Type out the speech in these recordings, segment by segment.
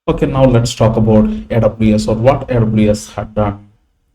Okay, now let's talk about AWS or what AWS had done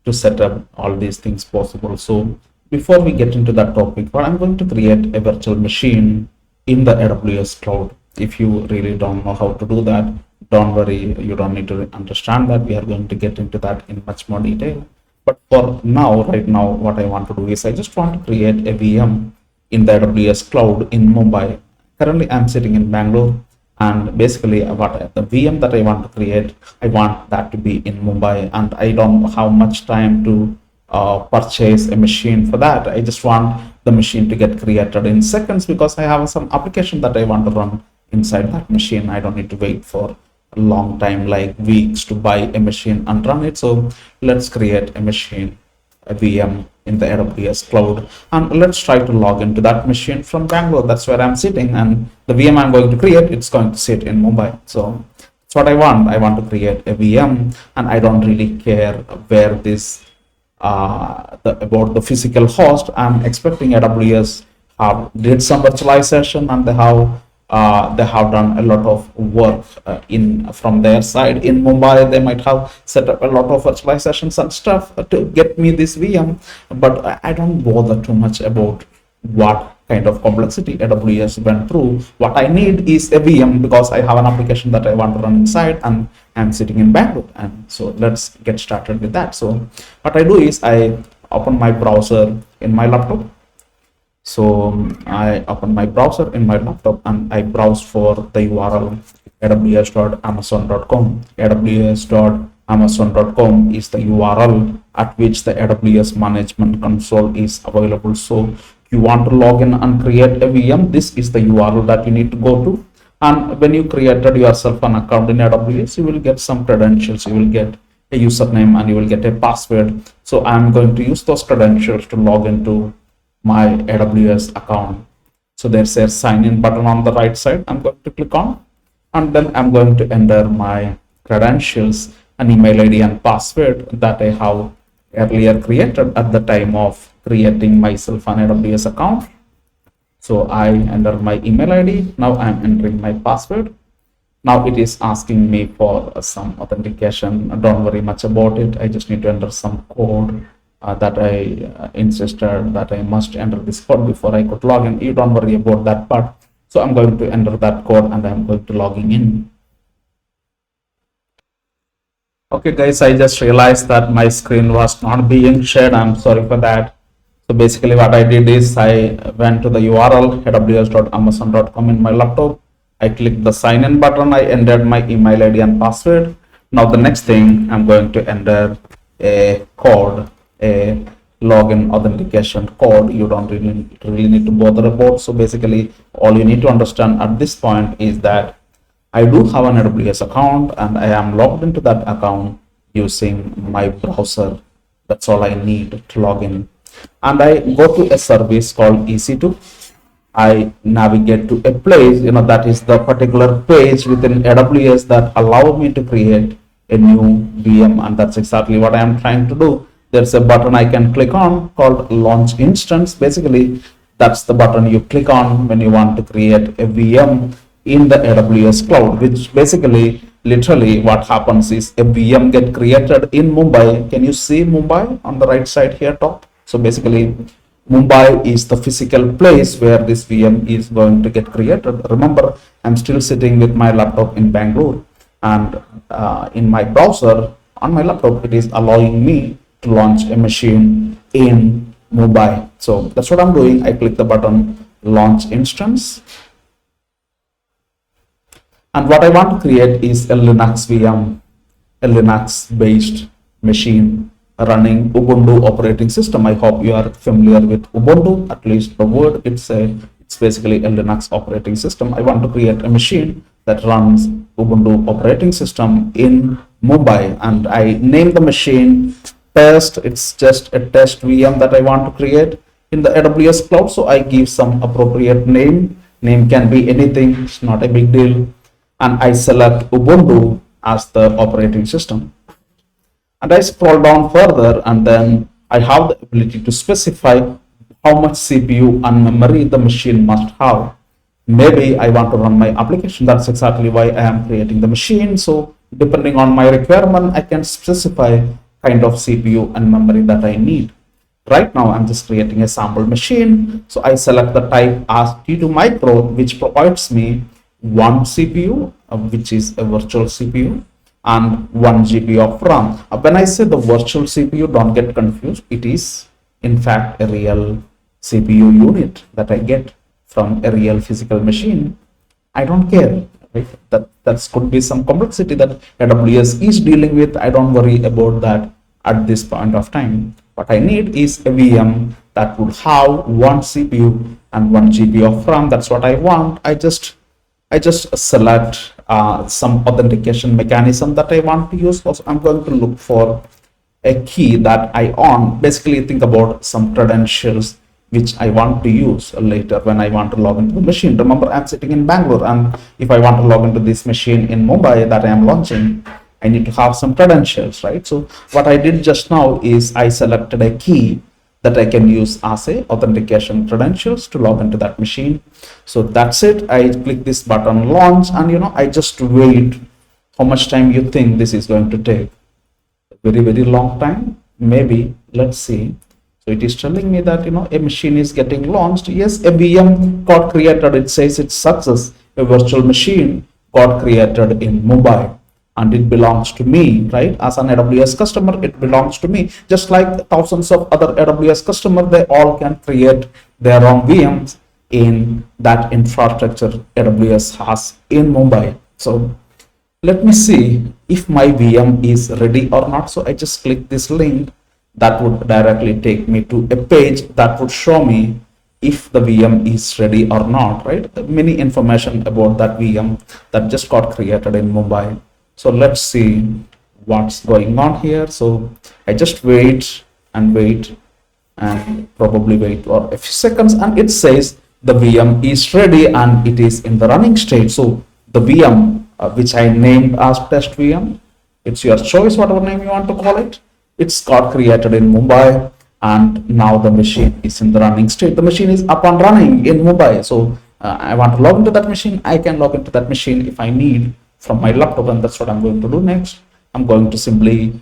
to set up all these things possible. So before we get into that topic, what I'm going to create a virtual machine in the AWS cloud. If you really don't know how to do that, don't worry, you don't need to understand that. We are going to get into that in much more detail. But for now, right now, what I want to do is I just want to create a VM in the AWS cloud in Mumbai. Currently, I'm sitting in Bangalore, and basically, what the VM that I want to create, I want that to be in Mumbai, and I don't have much time to purchase a machine for that. I just want the machine to get created in seconds because I have some application that I want to run inside that machine. I don't need to wait for a long time, like weeks, to buy a machine and run it. So let's create a machine, a VM in the AWS cloud, and let's try to log into that machine from Bangalore. That's where I'm sitting, and the VM I'm going to create, it's going to sit in Mumbai. So that's what I want. I want to create a VM, and I don't really care where this about the physical host. I'm expecting AWS did some virtualization, and they have done a lot of work in from their side in Mumbai. They might have set up a lot of virtualizations and stuff to get me this VM, but I don't bother too much about what kind of complexity AWS went through. What I need is a VM because I have an application that I want to run inside, and I'm sitting in Bangalore. And so let's get started with that. So what I do is I open my browser in my laptop. So I open my browser in my laptop and I browse for the URL aws.amazon.com. aws.amazon.com is the URL at which the AWS management console is available. So you want to log in and create a VM, this is the URL that you need to go to. And when you created yourself an account in AWS, you will get some credentials. You will get a username and you will get a password. So I'm going to use those credentials to log into my AWS account. So there's a sign in button on the right side. I'm going to click on, and then I'm going to enter my credentials, an email ID and password that I have earlier created at the time of creating myself an AWS account. So I enter my email ID. Now I'm entering my password. Now it is asking me for some authentication. Don't worry much about it. I just need to enter some code that I insisted that I must enter this code before I could log in. You don't worry about that part. So I'm going to enter that code and I'm going to logging in. Okay guys, I just realized that my screen was not being shared. I'm sorry for that. So basically what I did is I went to the URL aws.amazon.com in my laptop. I clicked the sign in button. I entered my email ID and password. Now the next thing, I'm going to enter a code, a login authentication code. You don't really need to bother about. So basically all you need to understand at this point is that I do have an AWS account and I am logged into that account using my browser. That's all I need to log in. And I go to a service called EC2. I navigate to a place, that is the particular page within AWS that allow me to create a new VM, and that's exactly what I am trying to do. There's a button I can click on called launch instance. Basically, that's the button you click on when you want to create a VM in the AWS cloud, which basically, literally what happens is a VM get created in Mumbai. Can you see Mumbai on the right side here top? So basically, Mumbai is the physical place where this VM is going to get created. Remember, I'm still sitting with my laptop in Bangalore, and in my browser on my laptop, it is allowing me to launch a machine in Mumbai. So that's what I'm doing. I click the button launch instance. And what I want to create is a Linux VM, a Linux based machine running Ubuntu operating system. I hope you are familiar with Ubuntu, at least the word. It's basically a Linux operating system. I want to create a machine that runs Ubuntu operating system in Mumbai, and I name the machine test. It's just a test VM that I want to create in the AWS cloud. So I give some appropriate name. Name can be anything. It's not a big deal. And I select Ubuntu as the operating system. And I scroll down further, and then I have the ability to specify how much CPU and memory the machine must have. Maybe I want to run my application. That's exactly why I am creating the machine. So depending on my requirement, I can specify kind of CPU and memory that I need. Right now, I'm just creating a sample machine. So I select the type as T2 micro, which provides me one CPU, which is a virtual CPU, and one GB of RAM. When I say the virtual CPU, don't get confused. It is in fact a real CPU unit that I get from a real physical machine. I don't care, right? That could be some complexity that AWS is dealing with. I don't worry about that at this point of time. What I need is a VM that would have one CPU and 1 GB of RAM. That's what I want. I just select some authentication mechanism that I want to use. Also, I'm going to look for a key that I own. Basically, think about some credentials which I want to use later when I want to log into the machine. Remember, I'm sitting in Bangalore, and if I want to log into this machine in Mumbai that I am launching, I need to have some credentials, right? So what I did just now is I selected a key that I can use as a authentication credentials to log into that machine. So that's it. I click this button, launch, and I just wait. How much time you think this is going to take? Very long time, maybe. Let's see. So it is telling me that a machine is getting launched. Yes, a VM got created. It says it's success. A virtual machine got created in Mumbai, and it belongs to me, right? As an AWS customer, it belongs to me. Just like thousands of other AWS customers, they all can create their own VMs in that infrastructure AWS has in Mumbai. So let me see if my VM is ready or not. So I just click this link. That would directly take me to a page that would show me if the VM is ready or not, right? Many information about that VM that just got created in Mumbai. So let's see what's going on here. So I just wait and probably wait for a few seconds, and it says the VM is ready and it is in the running state. So the VM which I named as test VM, it's your choice, whatever name you want to call it. It's got created in Mumbai, and now the machine is in the running state. The machine is up and running in Mumbai. So I want to log into that machine. I can log into that machine if I need from my laptop, and that's what I'm going to do next. I'm going to simply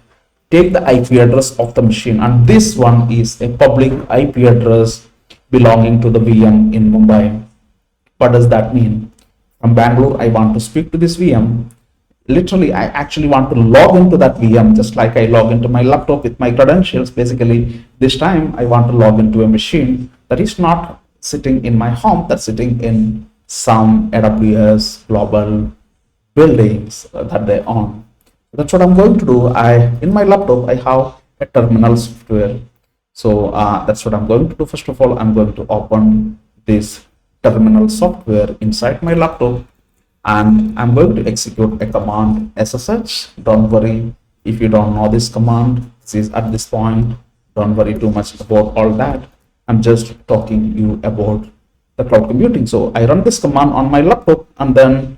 take the IP address of the machine, and this one is a public IP address belonging to the VM in Mumbai. What does that mean? From Bangalore, I want to speak to this VM. Literally, I actually want to log into that VM just like I log into my laptop with my credentials. Basically, this time I want to log into a machine that is not sitting in my home, that's sitting in some AWS global buildings that they own. That's what I'm going to do. In my laptop, I have a terminal software. So that's what I'm going to do. First of all, I'm going to open this terminal software inside my laptop, and I'm going to execute a command SSH. Don't worry if you don't know this command. This is at this point, don't worry too much about all that. I'm just talking you about the cloud computing. So I run this command on my laptop, and then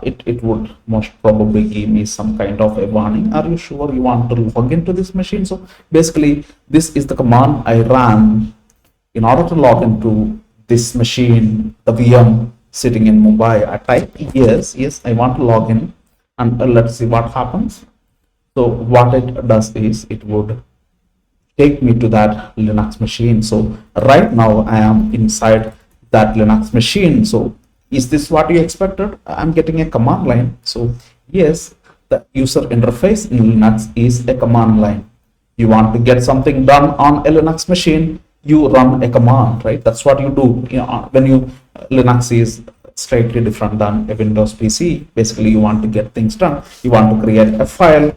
it would most probably give me some kind of a warning. Are you sure you want to log into this machine? So basically, this is the command I ran in order to log into this machine, the VM sitting in Mumbai. I type yes, I want to log in, and let's see what happens. So what it does is it would take me to that Linux machine. So right now I am inside that Linux machine. So is this what you expected? I'm getting a command line. So yes, the user interface in Linux is a command line. You want to get something done on a Linux machine, you run a command, right? That's what you do. When Linux is slightly different than a Windows PC. Basically, you want to get things done. You want to create a file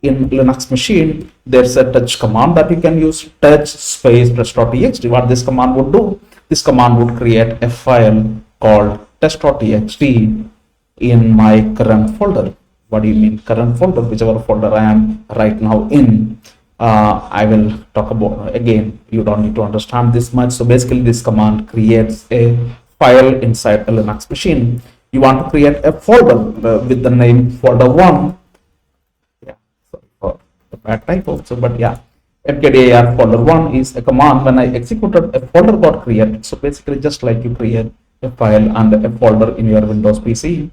in Linux machine. There's a touch command that you can use, touch space test.txt. What this command would do, this command would create a file called test.txt in my current folder. What do you mean current folder? Whichever folder I am right now in. I will talk about, again, you don't need to understand this much. So basically this command creates a file inside a Linux machine. You want to create a folder with the name folder1. Yeah, sorry for the bad typo. So, but yeah, mkdir folder1 is a command. When I executed, a folder got created. So basically just like you create a file and a folder in your Windows PC,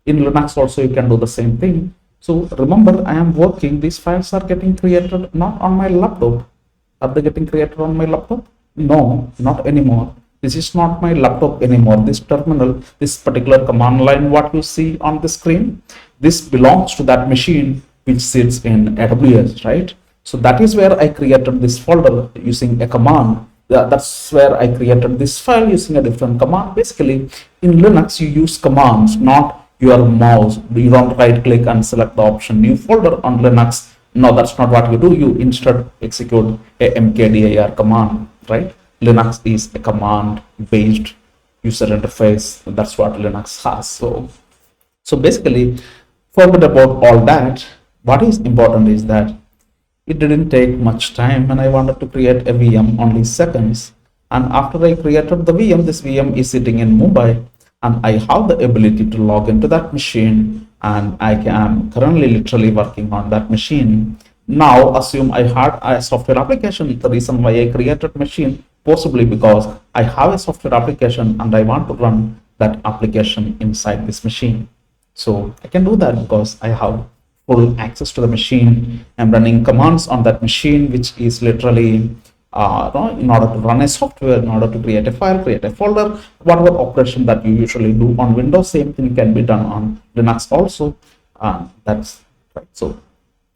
in Linux also you can do the same thing. So remember, I am working, these files are getting created not on my laptop. Are they getting created on my laptop? No, not anymore. This is not my laptop anymore. This terminal, this particular command line, what you see on the screen, this belongs to that machine which sits in AWS, right? So that is where I created this folder using a command. That's where I created this file using a different command. Basically, in Linux, you use commands, not your mouse. You don't right click and select the option new folder on Linux. No, that's not what you do. You instead execute a mkdir command, right? Linux is a command based user interface. That's what Linux has. So basically, forget about all that. What is important is that it didn't take much time and I wanted to create a VM, only seconds. And after I created the VM, this VM is sitting in Mumbai and I have the ability to log into that machine and I am currently literally working on that machine. Now assume I had a software application. The reason why I created machine possibly because I have a software application and I want to run that application inside this machine. So I can do that because I have full access to the machine. I'm running commands on that machine, which is literally in order to run a software, in order to create a file, create a folder, whatever operation that you usually do on Windows, same thing can be done on Linux also. That's right. So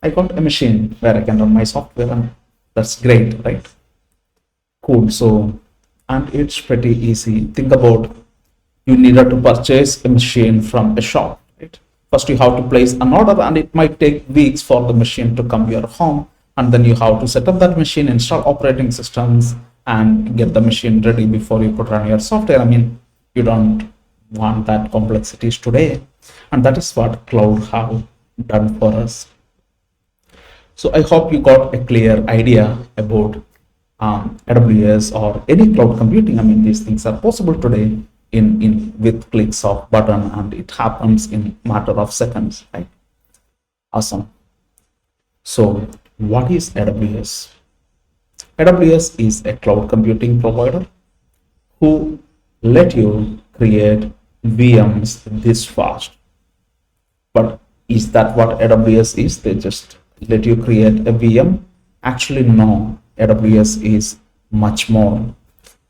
I got a machine where I can run my software, and that's great, right? Cool. So, and it's pretty easy. Think about, you needed to purchase a machine from a shop, right? First, you have to place an order, and it might take weeks for the machine to come to your home. And then you have to set up that machine, install operating systems, and get the machine ready before you could run your software. I mean, you don't want that complexities today. And that is what cloud have done for us. So I hope you got a clear idea about AWS or any cloud computing. I mean, these things are possible today in with clicks of button, and it happens in matter of seconds, right? Awesome. So what is AWS? AWS is a cloud computing provider who let you create VMs this fast. But is that what AWS is? They just let you create a VM? Actually, no. AWS is much more.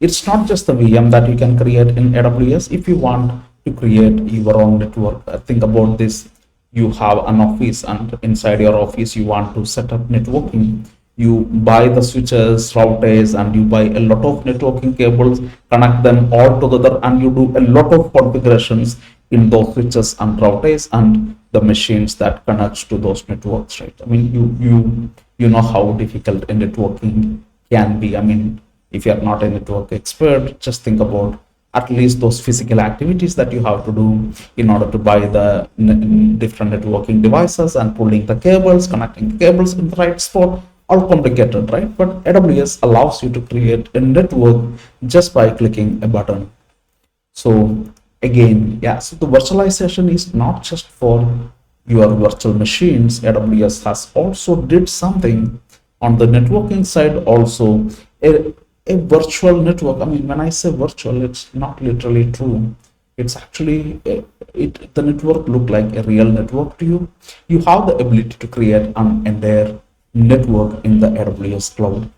It's not just the VM that you can create in AWS. If you want to create your own network, think about this. You have an office, and inside your office you want to set up networking. You buy the switches, routers, and you buy a lot of networking cables, connect them all together, and you do a lot of configurations in those switches and routers and the machines that connects to those networks, right? I mean, you know how difficult a networking can be. I mean, if you're not a network expert, just think about at least those physical activities that you have to do in order to buy the different networking devices and pulling the cables, connecting the cables in the right spot. All complicated, right? But AWS allows you to create a network just by clicking a button. So again, yeah, so the virtualization is not just for your virtual machines. AWS has also did something on the networking side also. A virtual network. I mean, when I say virtual, it's not literally true. It's actually the network look like a real network to you. You have the ability to create an entire network in the AWS cloud.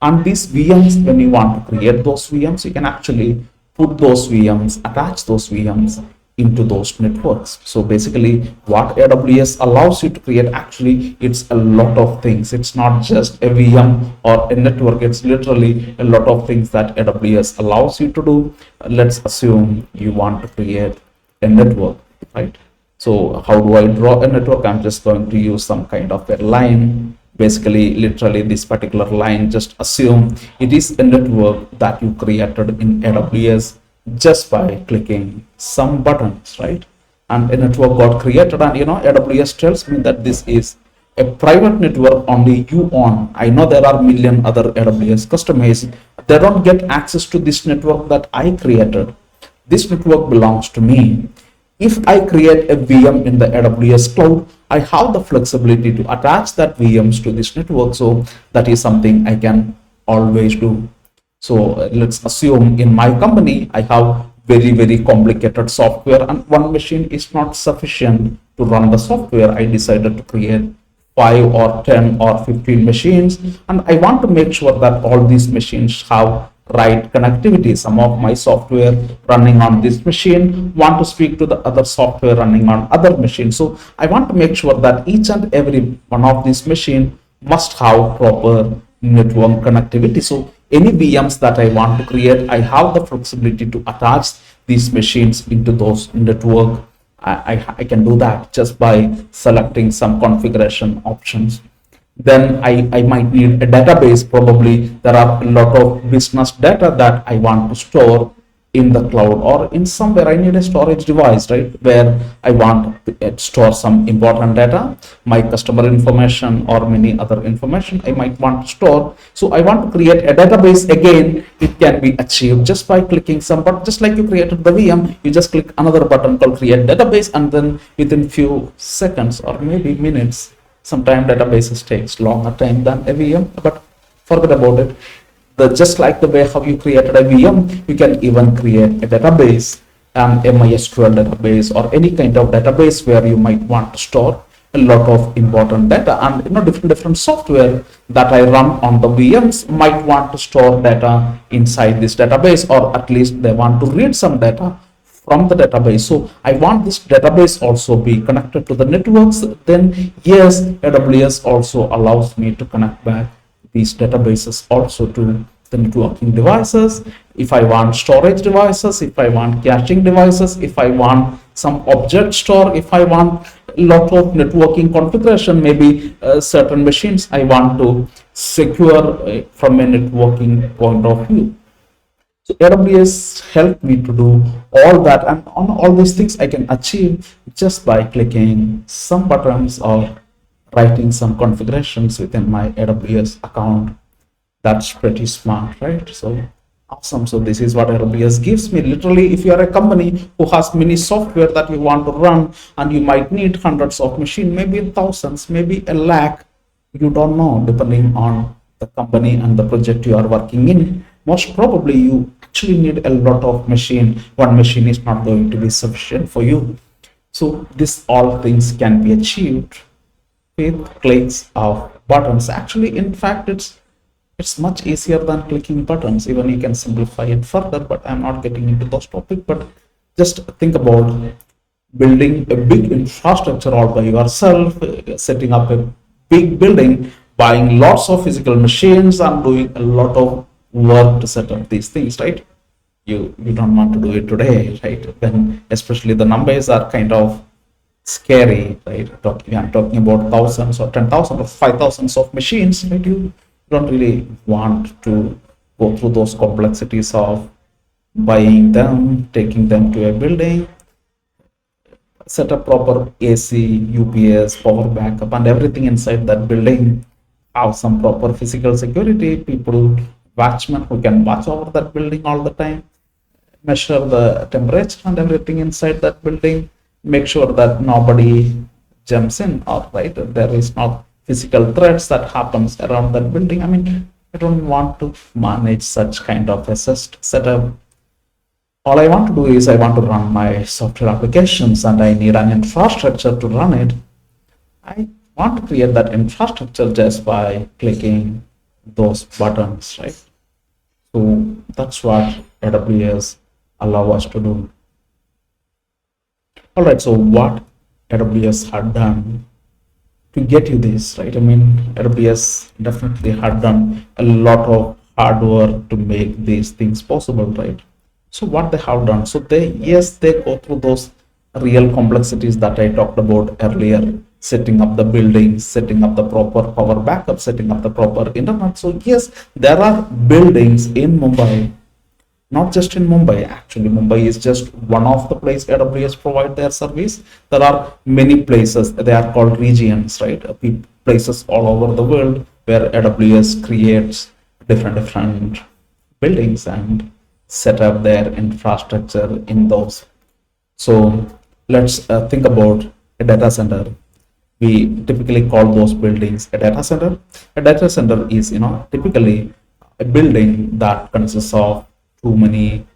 And these VMs, when you want to create those VMs, you can actually put those VMs, attach those VMs into those networks. So basically what AWS allows you to create, actually it's a lot of things. It's not just a VM or a network, it's literally a lot of things that AWS allows you to do. Let's assume you want to create a network, right? So how do I draw a network? I'm just going to use some kind of a line. Basically, literally this particular line, just assume it is a network that you created in AWS just by clicking some buttons, right? And a network got created, and AWS tells me that this is a private network only you own. I know there are million other AWS customers, they don't get access to this network that I created. This network belongs to me. If I create a VM in the AWS cloud, I have the flexibility to attach that VMs to this network. So that is something I can always do. So let's assume in my company, I have very complicated software, and one machine is not sufficient to run the software. I decided to create 5 or 10 or 15 machines, and I want to make sure that all these machines have right connectivity. Some of my software running on this machine want to speak to the other software running on other machines. So I want to make sure that each and every one of these machines must have proper network connectivity. So any VMs that I want to create, I have the flexibility to attach these machines into those network. I can do that just by selecting some configuration options. Then I might need a database. Probably there are a lot of business data that I want to store in the cloud, or in somewhere I need a storage device, right, where I want to store some important data, my customer information or many other information I might want to store. So I want to create a database. Again, it can be achieved just by clicking some button. Just like you created the VM, you just click another button called create database, and then within few seconds or maybe minutes, sometimes databases takes longer time than a VM, but forget about it. Just like the way how you created a VM, you can even create a database, and a MySQL database or any kind of database where you might want to store a lot of important data. And different software that I run on the VMs might want to store data inside this database, or at least they want to read some data from the database. So I want this database also be connected to the networks. Then yes, AWS also allows me to connect back these databases also to the networking devices. If I want storage devices, if I want caching devices, if I want some object store, if I want a lot of networking configuration, maybe certain machines I want to secure from a networking point of view. So AWS helped me to do all that, and on all these things I can achieve just by clicking some buttons or writing some configurations within my AWS account. That's pretty smart, right? So awesome. So this is what AWS gives me. Literally, if you are a company who has many software that you want to run, and you might need hundreds of machines, maybe thousands, maybe a lakh, you don't know, depending on the company and the project you are working in. Most probably you actually need a lot of machine. One machine is not going to be sufficient for you. So this all things can be achieved with clicks of buttons. Actually, in fact, it's much easier than clicking buttons. Even you can simplify it further, but I'm not getting into those topics. But just think about building a big infrastructure all by yourself, setting up a big building, buying lots of physical machines, and doing a lot of work to set up these things, right? You don't want to do it today, right? Then especially the numbers are kind of scary, right? I'm talking about thousands or 10,000 or 5,000 of machines, right? You don't really want to go through those complexities of buying them, taking them to a building, set up proper AC, UPS, power backup, and everything inside that building, have some proper physical security, people, watchmen who can watch over that building all the time, measure the temperature and everything inside that building, make sure that nobody jumps in, or right, there is not physical threats that happens around that building. I mean, I don't want to manage such kind of a setup. All I want to do is I want to run my software applications, and I need an infrastructure to run it. I want to create that infrastructure just by clicking those buttons, right? So that's what AWS allow us to do. All right, so what AWS had done to get you this, right? I mean, AWS definitely had done a lot of hard work to make these things possible, right? So what they have done, so they go through those real complexities that I talked about earlier, setting up the buildings, setting up the proper power backup, setting up the proper internet. So yes, there are buildings in Mumbai, not just in Mumbai. Actually, Mumbai is just one of the places AWS provide their service. There are many places, they are called regions, right? Places all over the world where AWS creates different buildings and set up their infrastructure in those. So let's think about a data center. We typically call those buildings a data center. A data center is, typically a building that consists of too many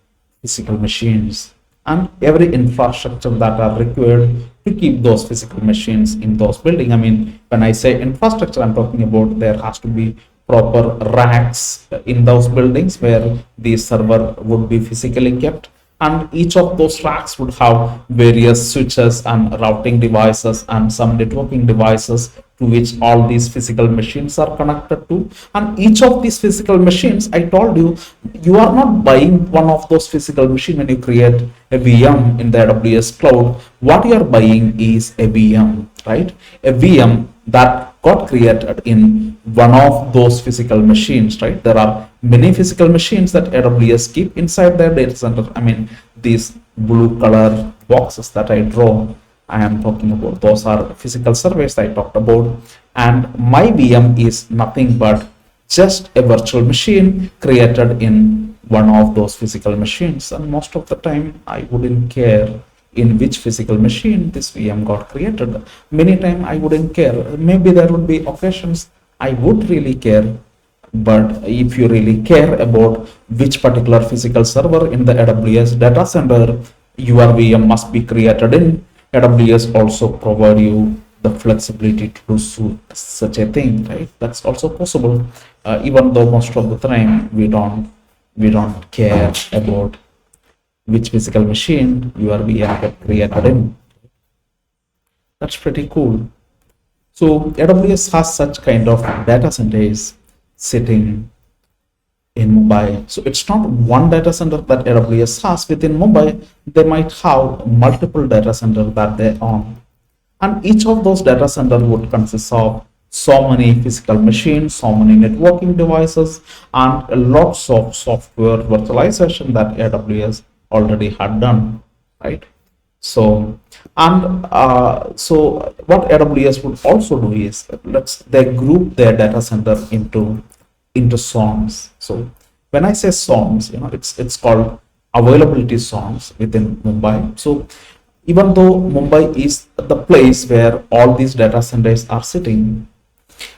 physical machines and every infrastructure that are required to keep those physical machines in those buildings. I mean, when I say infrastructure, I'm talking about there has to be proper racks in those buildings where the server would be physically kept, and each of those racks would have various switches and routing devices and some networking devices to which all these physical machines are connected to. And each of these physical machines, I told you, you are not buying one of those physical machines when you create a VM in the AWS cloud. What you are buying is a VM, right? A VM that got created in one of those physical machines, right? There are many physical machines that AWS keep inside their data center. I mean, these blue color boxes that I draw, I am talking about, those are physical servers I talked about. And my VM is nothing but just a virtual machine created in one of those physical machines. And most of the time, I wouldn't care in which physical machine this VM got created. Many times I wouldn't care. Maybe there would be occasions I would really care. But if you really care about which particular physical server in the AWS data center your VM must be created in, AWS also provide you the flexibility to do such a thing, right? That's also possible. Even though most of the time we don't care about which physical machine your VM get created in. That's pretty cool. So AWS has such kind of data centers sitting in Mumbai. So it's not one data center that AWS has within Mumbai. They might have multiple data centers that they own. And each of those data centers would consist of so many physical machines, so many networking devices, and lots of software virtualization that AWS already had done, right? So, and so what AWS would also do is they group their data center into zones. So when I say zones, it's called availability zones within Mumbai. So even though Mumbai is the place where all these data centers are sitting,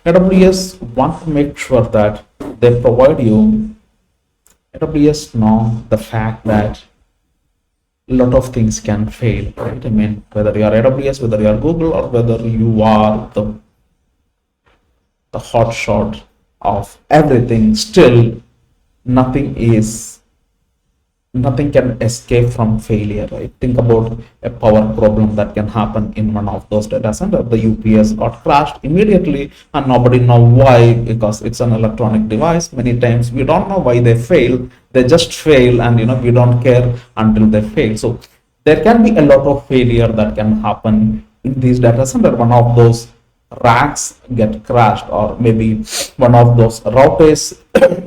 AWS want to make sure that they provide you. AWS know the fact that a lot of things can fail, right? I mean, whether you are AWS, whether you are Google, or whether you are the hot shot of everything, still nothing can escape from failure, right? Think about a power problem that can happen in one of those data centers. The UPS got crashed immediately and nobody know why, because it's an electronic device. Many times we don't know why they fail. They just fail, and we don't care until they fail. So there can be a lot of failure that can happen in these data centers. One of those racks get crashed, or maybe one of those routers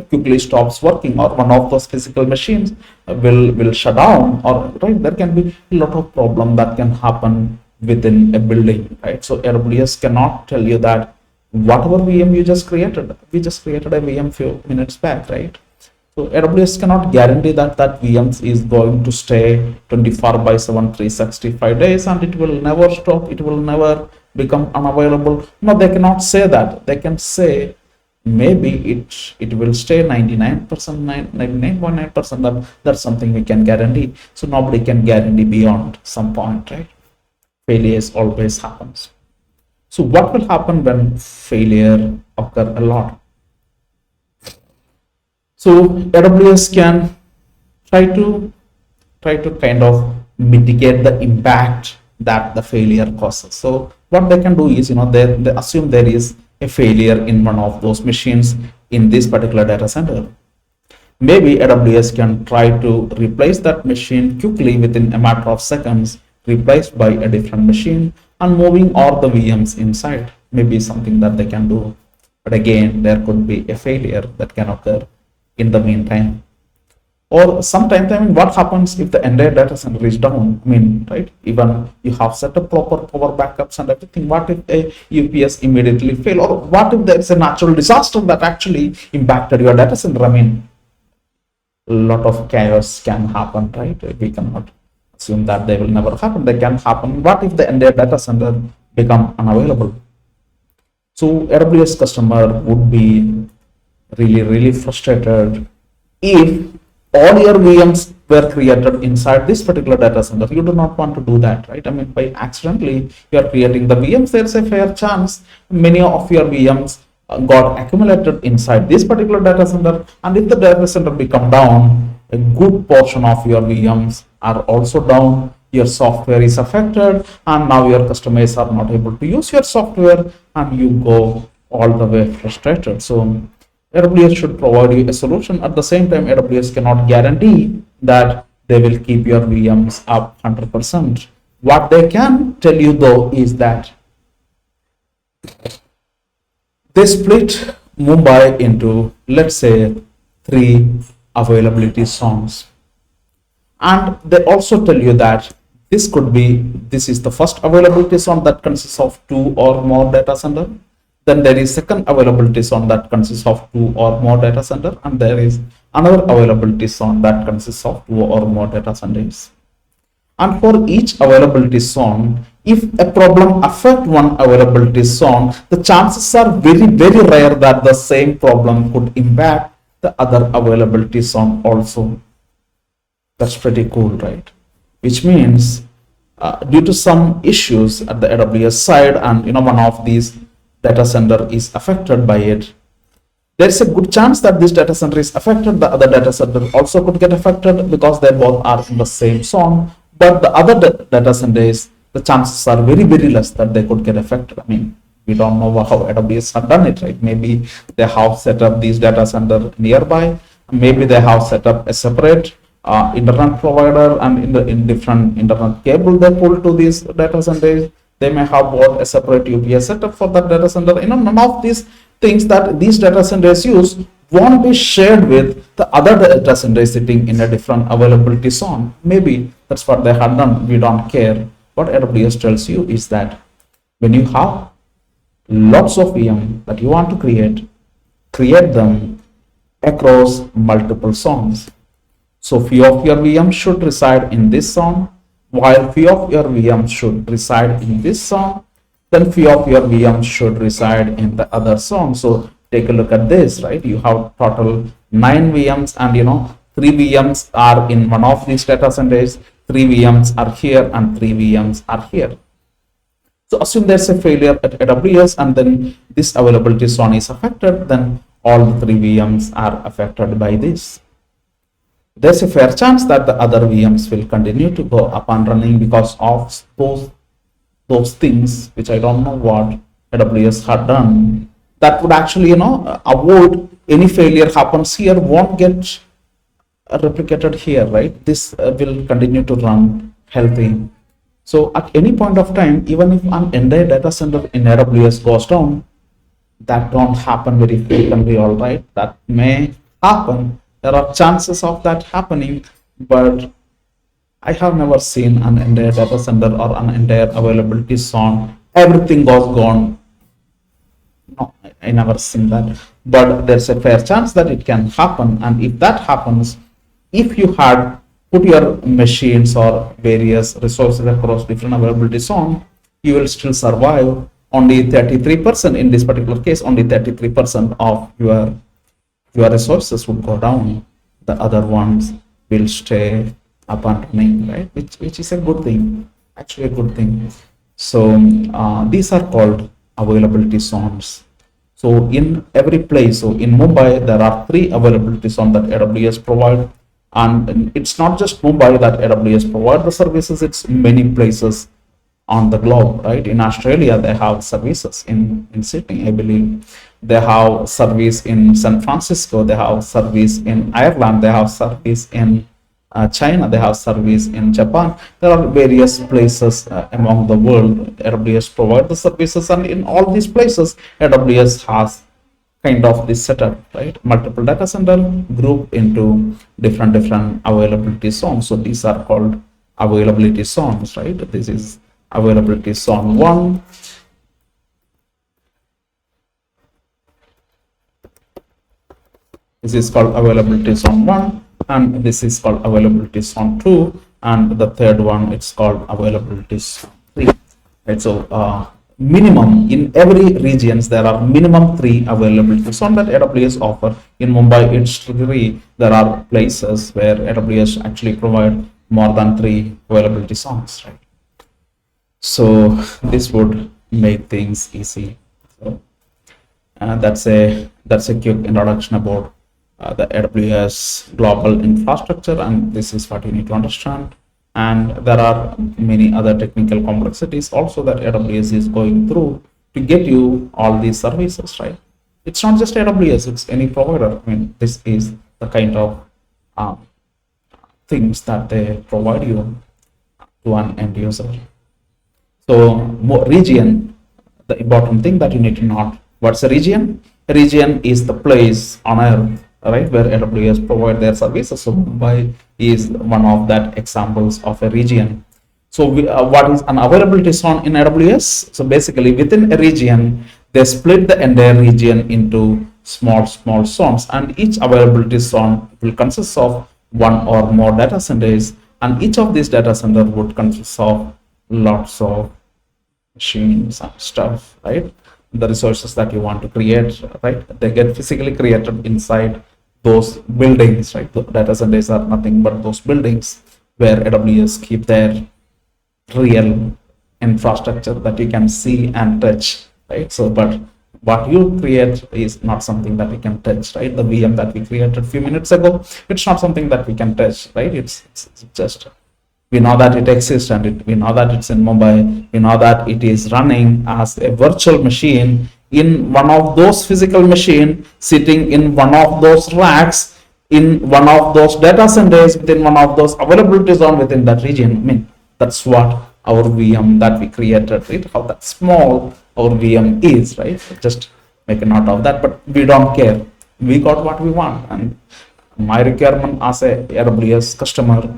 quickly stops working, or one of those physical machines will shut down, or right, there can be a lot of problem that can happen within a building, right? So AWS cannot tell you that whatever VM you just created, we just created a VM few minutes back, right? So AWS cannot guarantee that VM is going to stay 24/7, 365 days, and it will never stop, it will never become unavailable. No, they cannot say that. They can say maybe it will stay 99%, 99.9%. That's something we can guarantee. So nobody can guarantee beyond some point, right? Failures always happens. So what will happen when failure occur a lot? So AWS can try to kind of mitigate the impact that the failure causes. So what they can do is, they assume there is a failure in one of those machines in this particular data center. Maybe AWS can try to replace that machine quickly within a matter of seconds, replaced by a different machine, and moving all the VMs inside. Maybe something that they can do. But again, there could be a failure that can occur in the meantime. Or sometimes, what happens if the entire data center is down? I mean, right? Even you have set up proper power backups and everything. What if a UPS immediately fail? Or what if there is a natural disaster that actually impacted your data center? I mean, a lot of chaos can happen, right? We cannot assume that they will never happen. They can happen. What if the entire data center become unavailable? So AWS customer would be really frustrated if all your VMs were created inside this particular data center. You do not want to do that, right? I mean, by accidentally you are creating the VMs, there's a fair chance many of your VMs got accumulated inside this particular data center, and if the data center become down, a good portion of your VMs are also down, your software is affected, and now your customers are not able to use your software, and you go all the way frustrated. So AWS should provide you a solution. At the same time, AWS cannot guarantee that they will keep your VMs up 100%. What they can tell you though is that they split Mumbai into, let's say, 3 availability zones. And they also tell you that this is the first availability zone that consists of 2 or more data center. Then there is second availability zone that consists of 2 or more data center, and there is another availability zone that consists of 2 or more data centers. And for each availability zone, if a problem affects one availability zone, the chances are very, very rare that the same problem could impact the other availability zone also. That's pretty cool, right? Which means due to some issues at the AWS side, and one of these data center is affected by it, there's a good chance that this data center is affected, the other data center also could get affected because they both are in the same zone. But the other data centers, the chances are very, very less that they could get affected. I mean, we don't know how AWS have done it, right? Maybe they have set up these data center nearby. Maybe they have set up a separate internet provider, and in different internet cable they pull to these data centers. They may have bought a separate UPS setup for that data center. None of these things that these data centers use won't be shared with the other data centers sitting in a different availability zone. Maybe that's what they have done. We don't care. What AWS tells you is that when you have lots of VM that you want to create them across multiple zones. So few of your VMs should reside in this zone, while few of your VMs should reside in this zone, then few of your VMs should reside in the other zone. So take a look at this, right? You have total 9 VMs, and 3 VMs are in one of these data centers, 3 VMs are here, and 3 VMs are here. So assume there's a failure at AWS, and then this availability zone is affected, then all the 3 VMs are affected by this. There's a fair chance that the other VMs will continue to go up and running because of those things, which I don't know what AWS had done. That would actually, avoid any failure happens here, won't get replicated here, right? This will continue to run healthy. So at any point of time, even if an entire data center in AWS goes down, that don't happen very frequently, all right? That may happen. There are chances of that happening, but I have never seen an entire data center or an entire availability zone, everything was gone. No, I never seen that. But there's a fair chance that it can happen. And if that happens, if you had put your machines or various resources across different availability zones, you will still survive. Only 33%, in this particular case, only 33% of your resources would go down. The other ones will stay up and running, right? Which is a good thing, actually a good thing. So these are called availability zones. So in every place, so in Mumbai, there are 3 availability zones that AWS provide. And it's not just Mumbai that AWS provide the services, it's many places on the globe, right? In Australia, they have services in Sydney, I believe. They have service in San Francisco, they have service in Ireland, they have service in China, they have service in Japan. There are various places among the world AWS provide the services, and in all these places AWS has kind of this setup, right? Multiple data center grouped into different availability zones. So these are called availability zones, right? This is availability zone 1. This is called availability zone 1, and this is called availability zone 2, and the third one it's called availability zone 3. Right? So minimum in every regions there are minimum 3 availabilities on that AWS offer. In Mumbai it's 3. There are places where AWS actually provide more than 3 availability zones, right? So this would make things easy. So that's a quick introduction about the AWS global infrastructure, and this is what you need to understand. And there are many other technical complexities also that AWS is going through to get you all these services, right? It's not just AWS, it's any provider. I mean, this is the kind of things that they provide you to an end user. So region, the important thing that you need to know, what's a region? A region is the place on earth, right, where AWS provide their services. So Mumbai is one of that examples of a region. So what is an availability zone in AWS? So basically within a region, they split the entire region into small zones, and each availability zone will consist of one or more data centers, and each of these data centers would consist of lots of machines and stuff, right? The resources that you want to create, right, they get physically created inside those buildings, right? The data centers are nothing but those buildings where AWS keep their real infrastructure that you can see and touch, right? So but what you create is not something that we can touch, right? The VM that we created a few minutes ago, it's not something that we can touch, right? It's just, we know that it exists, and we know that it's in Mumbai. We know that it is running as a virtual machine in one of those physical machine, sitting in one of those racks, in one of those data centers, within one of those availability zone within that region. I mean, that's what our VM that we created, right? How that small our VM is, right? Just make a note of that, but we don't care. We got what we want, and my requirement as a AWS customer,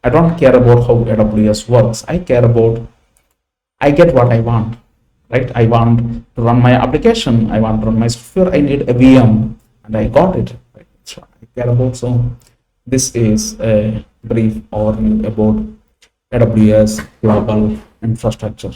I don't care about how AWS works. I care about, I get what I want, right? I want to run my application. I want to run my software. I need a VM, and I got it. Right? That's what I care about. So this is a brief overview about AWS global infrastructure.